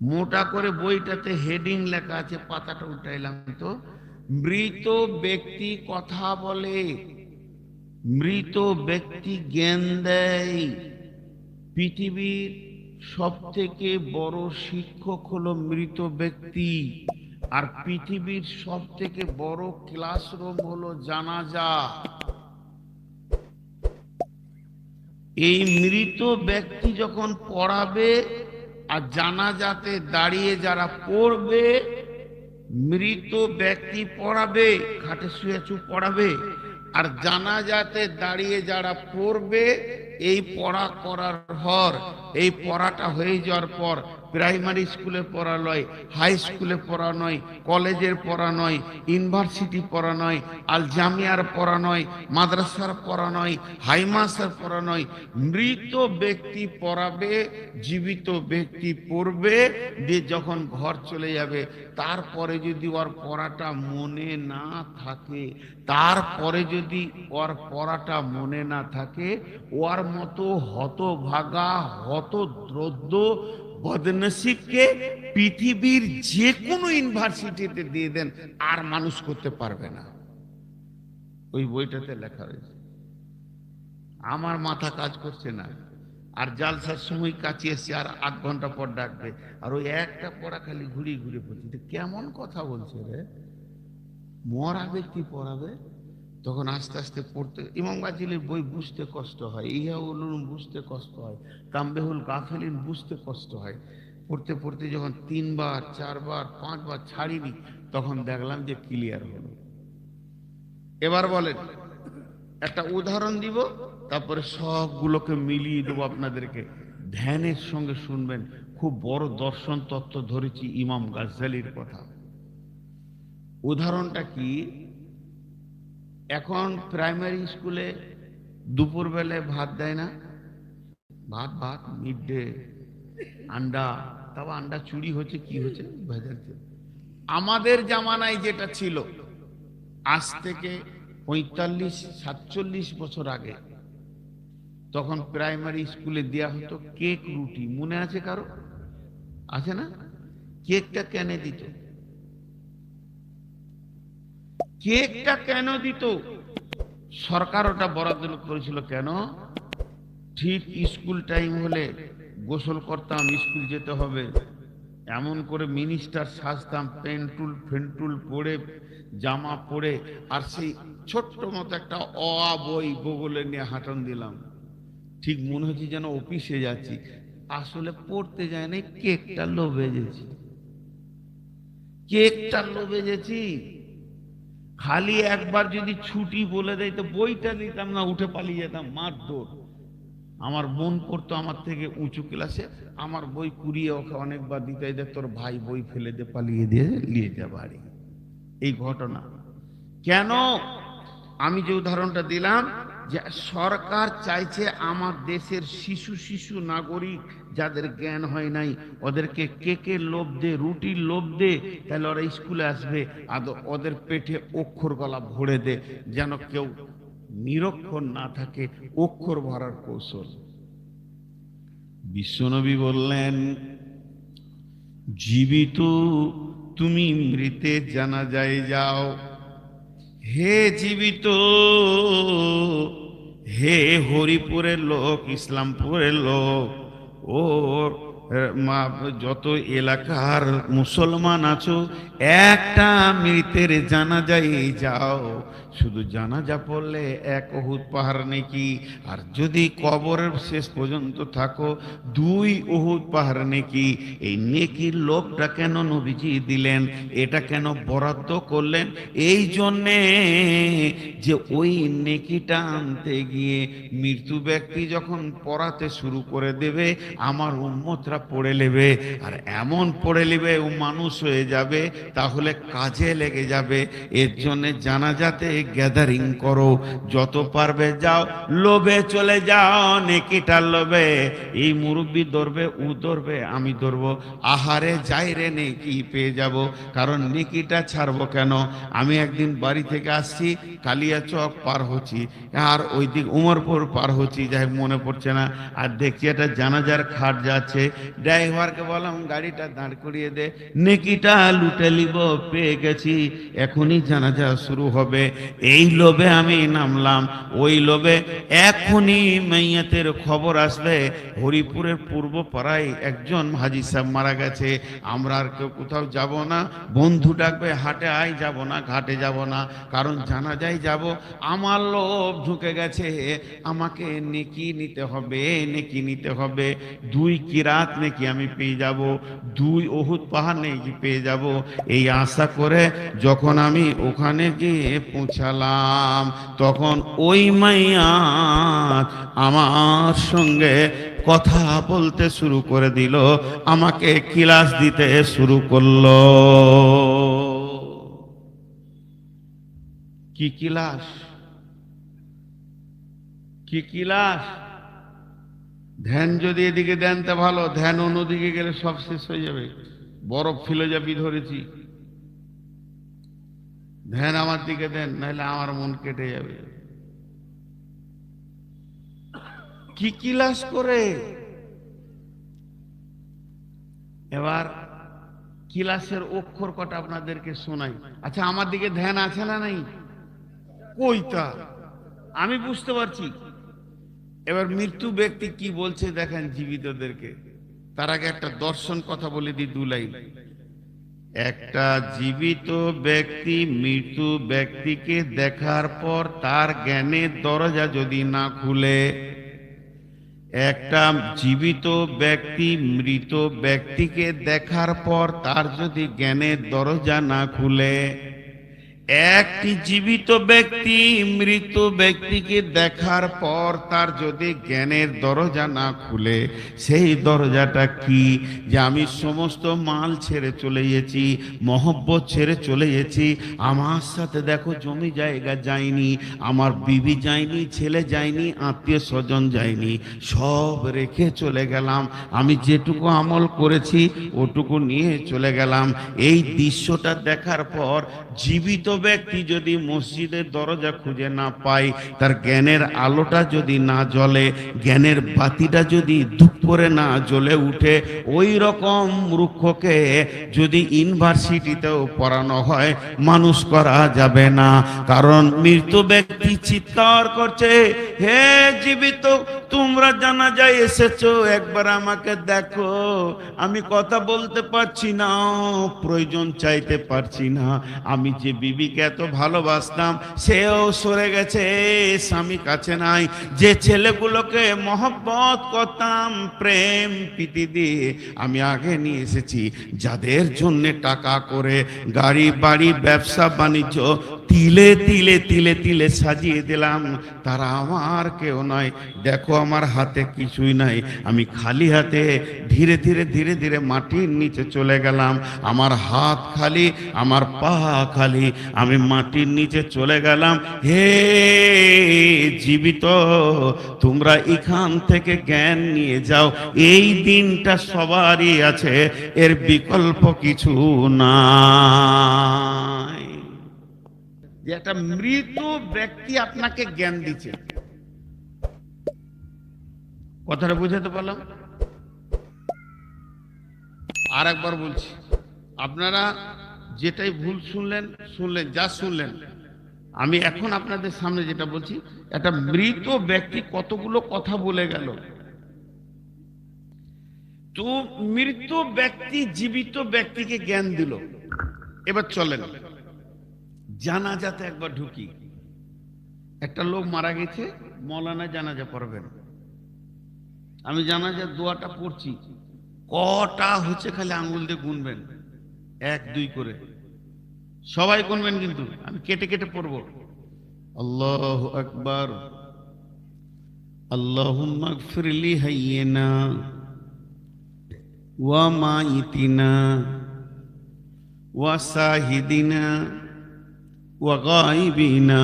মোটা করে বইটাতে হেডিং লেখা আছে, পাতাটা উল্টাইলাম তো, মৃত ব্যক্তি কথা বলে, মৃত ব্যক্তি জ্ঞান দেয়। পৃথিবীর সব থেকে বড় শিক্ষক হলো মৃত ব্যক্তি, আর পৃথিবীর সব থেকে বড় ক্লাসরুম হলো জানাজা। এই মৃত ব্যক্তি যখন পড়াবে, আর জানাজাতে দাঁড়িয়ে যারা পড়বে, মৃত ব্যক্তি পড়াবে, খাটে শুয়ে চুপ পড়াবে, আর জানাজাতে দাঁড়িয়ে যারা পড়বে, এই পড়া করার পর, এই পড়াটা হয়ে যাওয়ার পর প্রাইমারি স্কুলে পড়া নয়, হাই স্কুলে পড়া নয়, কলেজের পড়া নয়, ইউনিভার্সিটি পড়া নয়, আল জামিয়ার পড়া নয়, মাদ্রাসার পড়া নয়, হাইমাসের পড়া নয়, মৃত ব্যক্তি পড়াবে, জীবিত ব্যক্তি পড়বে, দিয়ে যখন ঘর চলে যাবে, তারপরে যদি ওর পড়াটা মনে না থাকে, তারপরে যদি ওর পড়াটা মনে না থাকে, ওর মতো হতভাগা হতদ্রদ্য বদনসিবকে পৃথিবীর যে কোনো ইউনিভার্সিটিতে দিয়ে দেন, আর মানুষ করতে পারবে না। ওই বইটাতে লেখা রয়েছে। আমার মাথা কাজ করছে না, আর জালসার সময় কাছে এসে আর 8 ঘন্টা পর ডাকবে, আর ওই একটা পড়া খালি ঘুরিয়ে ঘুরিয়ে পড়ছে। কেমন কথা বলছে রে, মরা ব্যক্তি পড়াবে। তখন আস্তে আস্তে পড়তে, ইমাম গাজ্জালির বই বুঝতে কষ্ট হয়, ইহা উলুম বুঝতে কষ্ট হয়, তাম্বেহুল গাফিলিন বুঝতে কষ্ট হয়। পড়তে পড়তে যখন 3 বার 4 বার 5 বার ছাড়িনি, তখন দেখলাম যে ক্লিয়ার হলো। এবার বলেন, একটা উদাহরণ দিব, তারপরে সবগুলোকে মিলিয়ে দেবো আপনাদেরকে, ধ্যানের সঙ্গে শুনবেন। খুব বড় দর্শন তত্ত্ব ধরেছি ইমাম গাজ্জালির কথা। উদাহরণটা কি, এখন প্রাইমারি স্কুলে দুপুর বেলায় ভাত দেয় না, ভাত ভাত মিড ডে, আন্ডা, তাও আন্ডা চুরি হচ্ছে, কি হচ্ছে, ভেজাল। আমাদের জামানায় যেটা ছিল, আজ থেকে 45-47 বছর আগে, তখন প্রাইমারি স্কুলে দেয়া হতো কেক রুটি। মনে আছে কারো? আছে না? কেকটা কেন দিত? কেকটা কেন দিত? সরকার ওটা বরাদ্দ করেছিল। কেন? ঠিক স্কুল টাইম হলে গোসল করতাম, স্কুল যেতে হবে, এমন করে মিনিস্টার সাজতাম, পেন্টুল ফেন্টুল পরে, জামা পরে, আর সেই ছোট্ট মতো একটা বই বগলে নিয়ে হাঁটন দিলাম। ঠিক মনে হচ্ছে যেন অফিসে যাচ্ছি, আসলে পড়তে যায় না, কেকটা লোভে গেছি, কেকটা লোভে গেছি। খালি একবার যদি ছুটি বলে দেয় তো বইটা নিতাম না, উঠে পালিয়ে যেতাম, মারধর। আমার বোন পড়তো আমার থেকে উঁচু ক্লাসে, আমার বই কুড়িয়ে ওকে অনেকবার দিতে, দেখ তোর ভাই বই ফেলে দিয়ে পালিয়ে দিয়ে নিয়ে যা বাড়ি। এই ঘটনা কেন? আমি যে উদাহরণটা দিলাম, যে সরকার চাইছে আমার দেশের শিশু নাগরিক যাদের জ্ঞান হয় নাই, ওদেরকে কেকের লোভ দে, রুটির লোভ দে, তাহলে ওরা স্কুলে আসবে, আর ওদের পেটে অক্ষর গলা ভরে দে, যেন কেউ নিরক্ষর না থাকে, অক্ষর ভরার কৌশল। বিশ্বনবী বললেন, জীবিত তুমি মৃতের জানাজায় যাও। হে জীবিত, হে হরিপুরের লোক, ইসলামপুরের লোক, ও যত এলাকার মুসলমান আছো, একটা মৃতের জানাজায় যাও। শুধু জানাজা পড়লে 1 উহুদ পাহাড় নেকি, আর যদি কবরের শেষ পর্যন্ত থাকো 2 উহুদ পাহাড় নেকি। এই নেকির লোকটা কেন নবীজি দিলেন, এটা কেন বরাদ্দ করলেন? এই জন্যে যে ওই নেকিটা আনতে গিয়ে মৃত্যু ব্যক্তি যখন পড়াতে শুরু করে দেবে, আমার উম্মতরা পড়ে নেবে, আর এমন পড়ে নেবে ও মানুষ হয়ে যাবে, তাহলে কাজে লেগে যাবে। এর জন্য জানাজাতে গ্যাদারিং করো, যত পারবে যাও, লোভে চলে যাও, নেকিটার লোভে। এই মুরব্বি ধরবে, ও ধরবে, আমি ধরবো, আহারে যাই রে নেকি পেয়ে যাব। কারণ নেকিটা ছাড়বো কেন? আমি একদিন বাড়ি থেকে আসছি, কালিয়া কালিয়া চক পার হচ্ছি, আর ওই দিক উমরপুর পার হচ্ছি, যাই হোক মনে পড়ছে না, আর দেখছি একটা জানাজার খাট যাচ্ছে। ড্রাইভারকে বললাম গাড়িটা দাঁড় করিয়ে দে, নেকিটা লুটে লিব, পেয়ে গেছি, এখনই জানাজা শুরু হবে। এই লোভে আমি নামলাম। ওই লোভে এখনই মাইয়াতের খবর আসবে হরিপুরের পূর্ব পাড়ায় একজন হাজী সাহেব মারা গেছে, আমরা আর কেউ কোথাও যাব না। বন্ধু ডাকবে, হাটে আয়, যাব না, ঘাটে যাব না, কারণ জানাজায় যাব। আমার লোভ ঢুকে গেছে, আমাকে নেকি নিতে হবে, নেকি নিতে হবে। 2 কিরাত নেকি আমি পেয়ে যাব, 2 উহুদ পাহাড় নেকি পেয়ে যাব। এই আশা করে যখন আমি ওখানে গিয়ে পৌঁছালাম, তখন ওই মাইয়া আমার সঙ্গে কথা বলতে শুরু করে দিল, আমাকে কিলাস দিতে শুরু করলো। কি কিলাস, কি কিলাস? ধ্যান যদি এদিকে দেন তা ভালো, ধ্যান অন্যদিকে গেলে সব শেষ হয়ে যাবে। বরফ ফিলোজফি ধরেছি, ধ্যান আমার দিকে দেন, নাহলে আমার মন কেটে যাবে। কি কিলাস করে? এবার কিলাসের অক্ষর কটা আপনাদেরকে শোনাই। আচ্ছা, আমার দিকে ধ্যান আছে না নাই? কইতা আমি বুঝতে পারছি। এবার মৃত্যু ব্যক্তি কি বলছে দেখেন জীবিতদেরকে। তার আগে একটা দর্শন কথা বলে দিই 2 লাইন। একটা জীবিত ব্যক্তি মৃত ব্যক্তিকে দেখার পর তার জ্ঞানের দরজা যদি না খুলে, একটা জীবিত ব্যক্তি মৃত ব্যক্তিকে দেখার পর তার যদি জ্ঞানের দরজা না খুলে, একটি জীবিত ব্যক্তি মৃত ব্যক্তিকে দেখার পর তার যদি জ্ঞানের দরজা না খুলে, সেই দরজাটা কি? যে আমি সমস্ত মাল ছেড়ে চলে গেছি, মহব্বত ছেড়ে চলে গেছি, আমার সাথে দেখো জমি জায়গা যায়নি, আমার বিবি যায়নি, ছেলে যায়নি, আত্মীয় স্বজন যায়নি, সব রেখে চলে গেলাম। আমি যেটুকু আমল করেছি ওটুকু নিয়ে চলে গেলাম। এই দৃশ্যটা দেখার পর জীবিত ব্যক্তি যদি মসজিদের দরজা খুঁজে না পায়, তার জ্ঞানের আলোটা যদি না জ্বলে, জ্ঞানের বাতিটা যদি দুপুরে না জ্বলে উঠে, ওই রকম মূর্খকে যদি ইউনিভার্সিটিতেও পড়ানো হয়, মানুষ করা যাবে না। কারণ মৃত ব্যক্তি চিৎকার করছে, হে জীবিত, তোমরা জানাজায় এসেছো, একবার আমাকে দেখো, আমি কথা বলতে পারছি না, প্রয়োজন চাইতে পারছি না, আমি যে বিবিকে এত ভালোবাসতাম সেও সরে গেছে, স্বামী কাছে নাই, যে ছেলেগুলোকে মহব্বত করতাম প্রেম প্রীতি দিয়ে আমি আগে নিয়ে এসেছি, যাদের জন্য টাকা করে গাড়ি বাড়ি ব্যবসা বাণিজ্য তিলে তিলে তিলে তিলে সাজিয়ে দিলাম, তারা আমার কেউ নয়। দেখো আমার হাতে কিছুই নাই, আমি খালি হাতে ধীরে ধীরে ধীরে ধীরে মাটির নিচে চলে গেলাম, আমার হাত খালি, আমার পা খালি, আমি মাটির নিচে চলে গেলাম। হে জীবিত, তোমরা এখান থেকে জ্ঞান নিয়ে যাও, এই দিনটা সবারই আছে, এর বিকল্প কিছু নাই। যে একটা মৃত ব্যক্তি আপনাকে জ্ঞান দিচ্ছে, কথাটা বুঝাতে পারলাম? আর একবার বলছি, আপনারা যেটাই ভুল শুনলেন শুনলেন, যা শুনলেন, আমি এখন আপনাদের সামনে যেটা বলছি, একটা মৃত ব্যক্তি কতগুলো কথা বলে গেল। তো মৃত ব্যক্তি জীবিত ব্যক্তিকে জ্ঞান দিল। এবার চলেন জানাজাতে একবার ঢুকি। একটা লোক মারা গেছে, মৌলানা জানাজা পড়বেন। আমি জানাজার দোয়াটা পড়ছি, কটা হচ্ছে খালি আঙ্গুল দিয়ে গুনবেন, 1 2 করে সবাই গুনবেন, কিন্তু আমি কেটে কেটে পড়ব। আল্লাহু আকবার। আল্লাহুম্মা গফির লি হাইয়িনা ওয়া মাইতিনা ওয়া শাহিদিনা ওয়া গায়িবিনা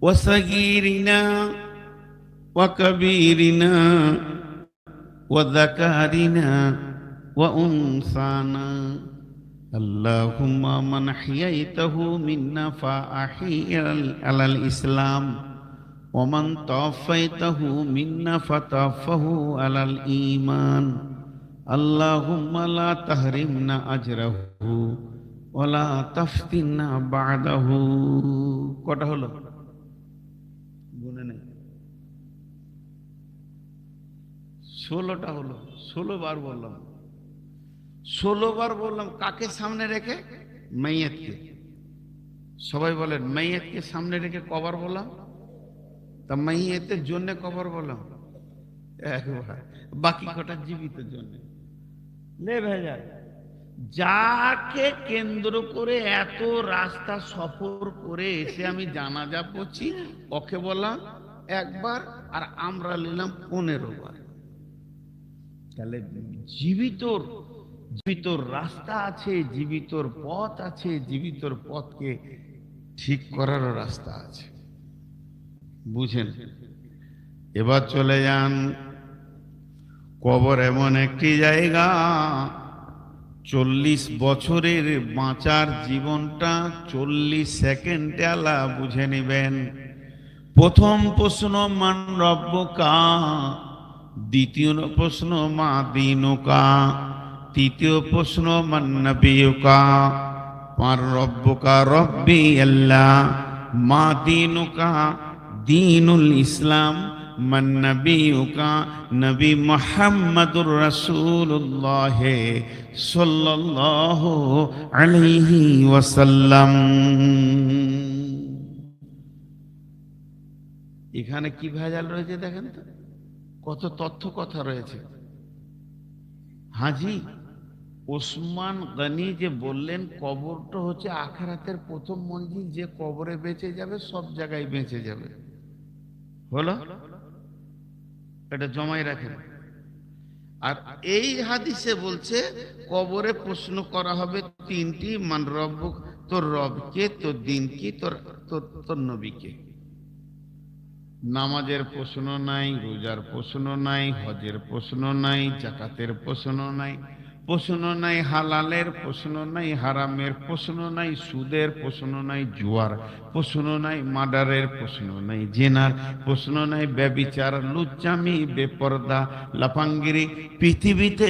ওয়া সাগীরিনা ওয়া কাবীরিনা ওয়া যাকারিনা ওয়া উনসানা আল্লাহুম্মা মান হিয়াইতাহু মিন্না ফাআহি আলাল ইসলাম ওয়া মান তাওয়াফাইতাহু মিন্না ফাতাওয়াফাহু আলাল ঈমান আল্লাহুম্মা লা তাহরিমনা আজরাহু ওয়া লা তাফতিননা বা'দাহু। কটা হলো গুনে নেই? 16টা হলো। 16 বার বললাম। 16 বার বললাম। কাকে সামনে রেখে? মাইয়াতকে। সবাই বলেন মাইয়াতকে সামনে রেখে কবার বললাম? তা মাইয়াতের জন্য কবার বললাম? একবার। বাকি কটা জীবিতের জন্য। লে ভেজা যাকে কেন্দ্র করে এত রাস্তা সফর করে এসে আমি জানাজা পড়ছি, ওকে বললাম একবার, আর আমরা নিলাম 15 বার। তাহলে জীবিতর জীবিতর রাস্তা আছে, জীবিতর পথ আছে, জীবিতর পথকে ঠিক করারও রাস্তা আছে। বুঝেন? এবার চলে যান। কবর এমন একটি জায়গা, 40 বছরের বাঁচার জীবনটা 40 সেকেন্ডে আল্লাহ বুঝে নেবেন। প্রথম প্রশ্ন মান রব্বুকা, দ্বিতীয় প্রশ্ন মা দীনুকা, তৃতীয় প্রশ্ন মান নবিয়ুকা। মান রব্বুকা রব্বি আল্লাহ, মা দীনুকা দীনুল ইসলাম, মান নবিয়ুকা নবী মুহাম্মদুর রাসূলুল্লাহ সাল্লাল্লাহু আলাইহি ওয়াসাল্লাম। এখানে কি ভেজাল রয়েছে দেখেন তো, কত তথ্য কথা রয়েছে। হাজি ওসমান গনি যে বললেন কবরটা হচ্ছে আখিরাতের প্রথম মঞ্জিল, যে কবরে বেঁচে যাবে সব জায়গায় বেঁচে যাবে। হলো? এটা জমাই রাখেন। আর এই হাদিসে বলছে কবরে প্রশ্ন করা হবে তিনটি, মান রব্বুক, তোর রবকে, তোর দিন কি, তোর নবীকে। নামাজের প্রশ্ন নাই, রোজার প্রশ্ন নাই, হজের প্রশ্ন নাই, যাকাতের প্রশ্ন নাই, প্রশ্ন নাই হালালের প্রশ্ন নাই, হারামের প্রশ্ন নাই, সুদের প্রশ্ন নাই, জুয়ার প্রশ্ন নাই, মার্ডারের প্রশ্ন নাই, জেনার প্রশ্ন নাই, ব্যভিচার, লুচ্চামি, বেপরদা, লাফাঙ্গিরি, পৃথিবীতে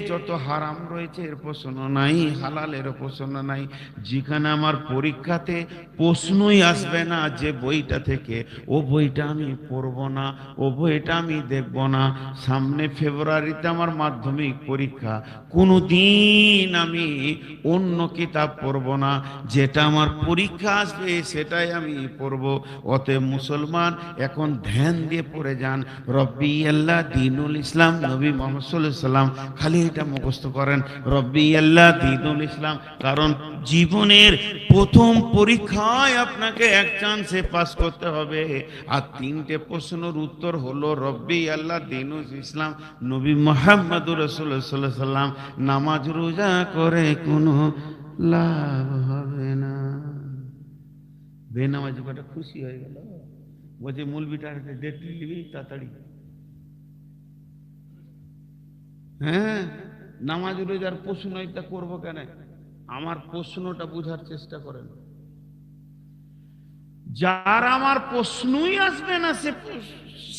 যত হারাম রয়েছে এর প্রশ্ন নাই, হালালের প্রশ্ন নাই। যেখানে আমার পরীক্ষাতে প্রশ্নই আসবে না যে বইটা থেকে, ও বইটা আমি পড়ব না, ও বইটা আমি দেখব না। সামনে ফেব্রুয়ারিতে আমার মাধ্যমিক পরীক্ষা, কোনদিন আমি অন্য কিতাব পড়ব না, যেটা আমার পরীক্ষা আসবে সেটাই আমি পড়ব। অতএব মুসলমান এখন ধ্যান দিয়ে পড়ে যান, রব্বি আল্লাহ দীনুল ইসলাম, নবী মুহাম্মদ সাল্লাল্লাহু আলাইহি ওয়াসাল্লাম। খালি এটা মুখস্থ করেন, রব্বি আল্লাহ দীনুল ইসলাম। কারণ জীবনের প্রথম পরীক্ষায় আপনাকে এক চান্সে পাস করতে হবে। আর 3টে প্রশ্নের উত্তর হলো রব্বি আল্লাহ দীনুল ইসলাম, নবী মুহাম্মদুর রাসূলুল্লাহ সাল্লাল্লাহু আলাইহি ওয়াসাল্লাম। নামাজ রোজা করে কোনো লাভ হবে না। বেনামাজি কটা খুশি হয়ে গেল, বলছে মৌলবিটার ডেট নিবি তাড়াতাড়ি। হ্যাঁ, নামাজ রোজার প্রশ্ন এটা করবো কেন? আমার প্রশ্নটা বুঝার চেষ্টা করেন। যার আমার প্রশ্নই আসবে না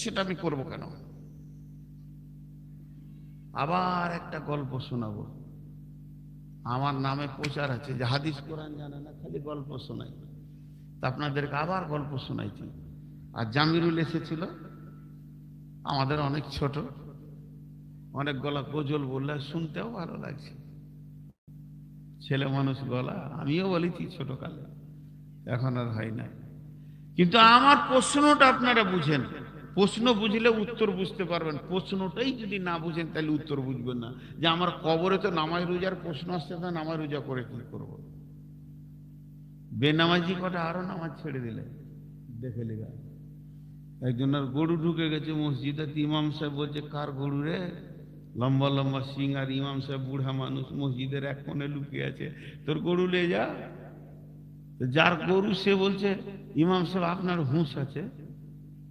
সেটা আমি করবো কেন? আবার একটা গল্প শোনাবো। আমার নামে প্রচার আছে যে হাদিস কোরআন জানে না, খালি গল্প শোনাই। তা আপনাদেরকে আবার গল্প শোনাইছি। আর জামিরুল এসেছিল, আমাদের অনেক ছোট, অনেক গলা গজল বললে শুনতেও ভালো লাগছে। ছেলে মানুষ গলা, আমিও বলেছি ছোটকালে, এখন আর হয় না। কিন্তু আমার প্রশ্নটা আপনারা বুঝেন, প্রশ্ন বুঝলে উত্তর বুঝতে পারবেন। প্রশ্নটাই যদি না বুঝেন তাহলে উত্তর বুঝবেন না। যে আমার কবরে তো নামাজ রোজার প্রশ্ন আসছে, তো নামাজ রোজা করে কি করবো? বেনামাজি কটা আরো নামাজ ছেড়ে দিলে দেখে লেগা। একজনের গরু ঢুকে গেছে মসজিদে, ইমাম সাহেব বলছে কার গরু রে? লম্বা লম্বা সিং, আর ইমাম সাহেব বুড়া মানুষ মসজিদের এক কোণে লুকিয়ে আছে, তোর গরু লে যা। যার গরু সে বলছে ইমাম সাহেব আপনার হুঁশ আছে?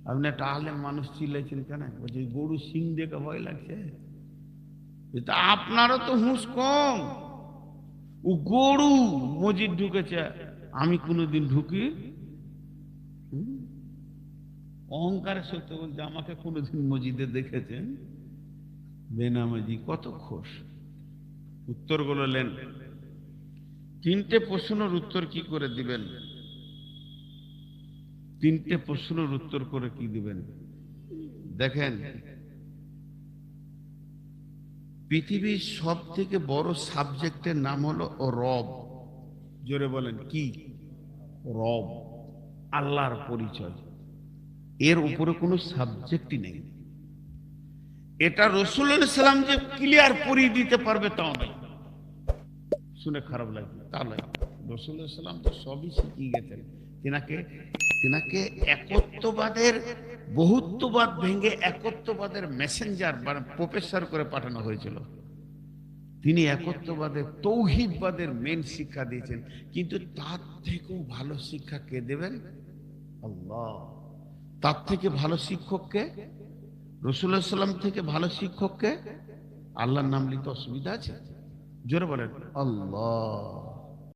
আপনি একটা আলেম মানুষ, চিল্লাইছেন কেন? বলছে গরু সিং দেখে ভয় লাগছে। আপনারও তো হুঁশ কম, ও গরু মসজিদ ঢুকেছে, আমি কোনোদিন ঢুকি? অহংকারের সত্য বলছে, আমাকে কোনোদিন মসজিদে দেখেছেন? বেনামাজি কত খোশ। উত্তরগুলো নেন। তিনটে প্রশ্নের উত্তর কি করে দিবেন? তিনটে প্রশ্নের উত্তর করে কি দিবেন? দেখেন, পৃথিবীর সব থেকে বড় সাবজেক্টের নাম হলো রব। জোরে বলেন কি? রব, আল্লাহর পরিচয়। এর উপরে কোনো সাবজেক্টই নেই। এটা রাসূলুল্লাহ সাল্লাম যে ক্লিয়ার করিয়ে দিতে পারবে তাও নাই। শুনে খারাপ লাগবে, তাহলে রাসূলুল্লাহ সাল্লাম তো সবই শিখিয়ে গেছেন। তিনাকে একত্ববাদের, বহুত্ববাদ ভেঙে একত্ববাদের মেসেঞ্জার মানে প্রফেসর করে পাঠানো হয়েছিল। তিনি একত্ববাদের, তৌহিদবাদের মেন শিক্ষা দিয়েছেন। কিন্তু তার থেকেও ভালো শিক্ষা কে দেবেন? আল্লাহ। তার থেকে ভালো শিক্ষককে, রাসূলুল্লাহ সাল্লাম থেকে ভালো শিক্ষককে? আল্লাহর নাম নিতে অসুবিধা আছে? জোরে বলেন আল্লাহ।